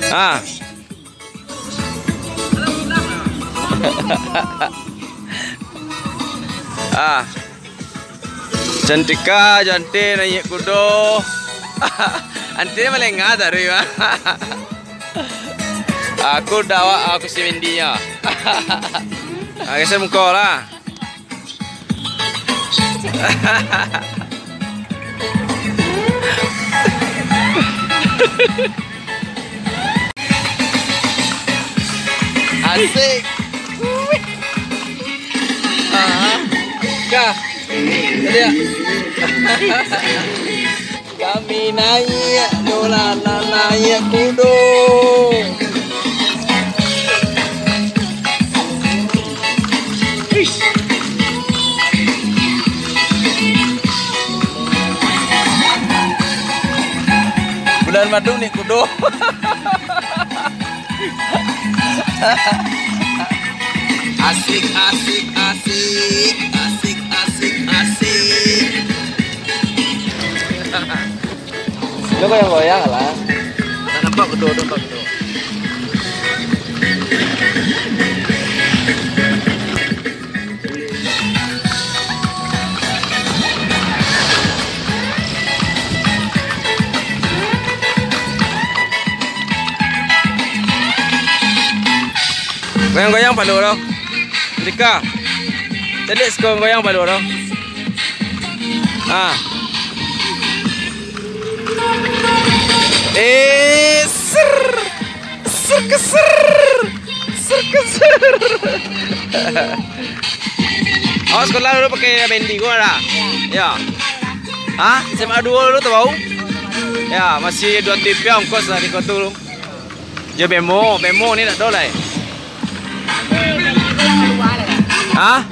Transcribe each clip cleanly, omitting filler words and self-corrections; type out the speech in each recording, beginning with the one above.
Ah. Ah. Cantika, cantik naik kuda. Anti melengah dari mana? Aku dawa aku si Windinya. Saya muka lah. Asik. Kah. Lihat. Kami naik dolanan naik kuda. Bulan madu nih kudo. Asik asik asik asik asik asik. Lo goyang-goyang lah. Tak nampak kudo, nampak kudo. Goyang-goyang palu lo. Dika. Tadi skor goyang palu lo. Ah. Ser. Ser keser. Ser keser. Oh, sekolah dulu pakai Bendigo lah. Ya. Hah? SMA 2 dulu tuh bau? Ya, masih 2 tip ya ongkos lah di kota. Ya bemo ni nak dolai. Hah?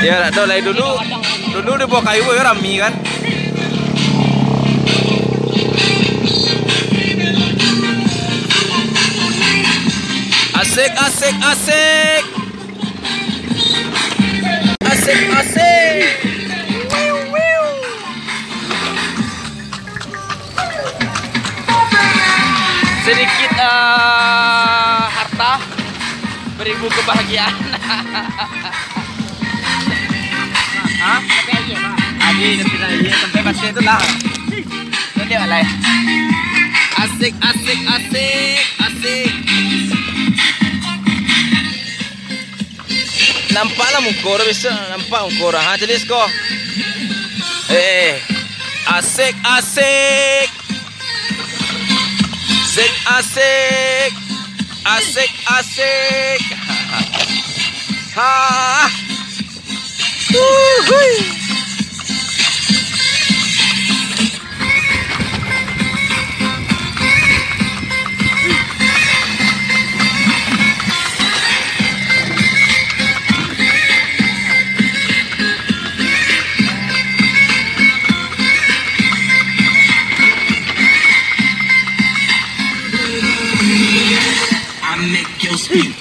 Ya tak tahu lah dulu dia bawa kayu ya rami kan. Asik asik asik. Asik asik. Sedikit harta beribu kebahagiaan. Hah? Sampai aja, Pak. Adi, sampai pasti itu lah. Itu dia lah. Asik, asik, asik, asik. Nampaklah muka bisa nampak muka orang. Ha, jadi skor. Asik, asik. Asik, asik. Asik, asik. Ha.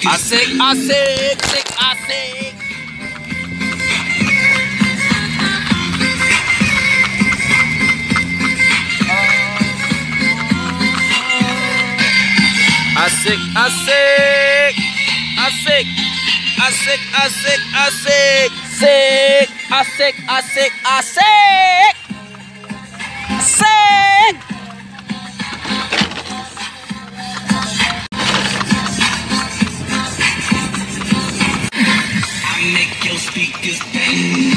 Asik, asik, asik, asik. Asik, asik, asik, asik, asik, asik, asik, asik, asik, asik. Make your speakers bang.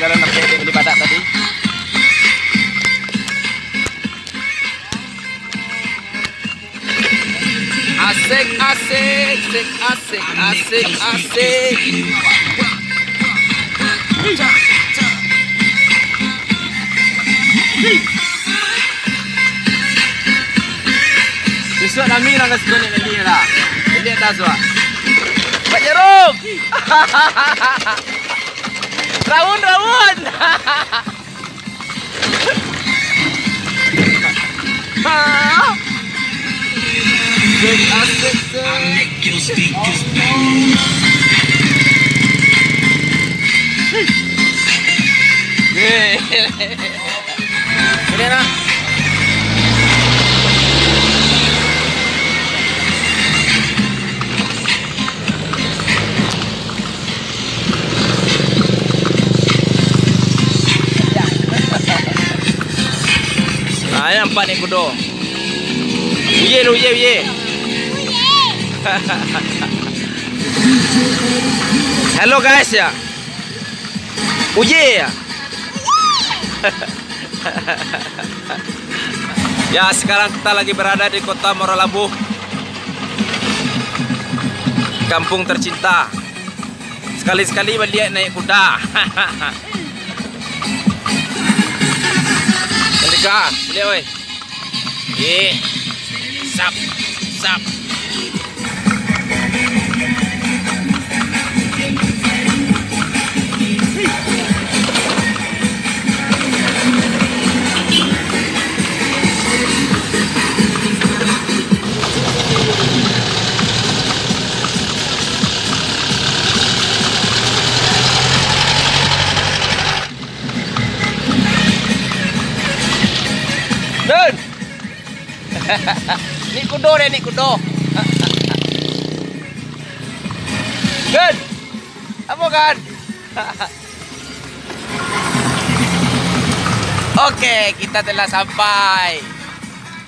Jalan sampai beli badak tadi. Asik, asik, asik, asik, asik, asik. Besok kami nak kasi ni nanti lah. Lihat dah suah. Pak Jeruk. Rawun. Ha. Ini nak. Nah, nampak ni kudo. Uye lu, uye. Hello guys ya. Uye ya. Ya, sekarang kita lagi berada di kota Morolabuh, kampung tercinta. Sekali-sekali melihat naik kuda. Merdeka, boleh oi. Sap. Dun. Ni kudo deh, ni kudo. Dun. Apa kan? Oke, kita telah sampai.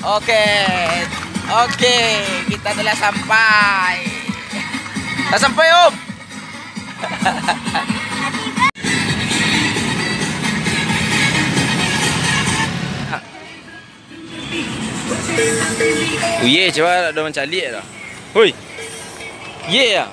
Oke, kita telah sampai. Dah sampai, Om. Oh ye, coba ada macam liat dah. Hoi. Ye ya.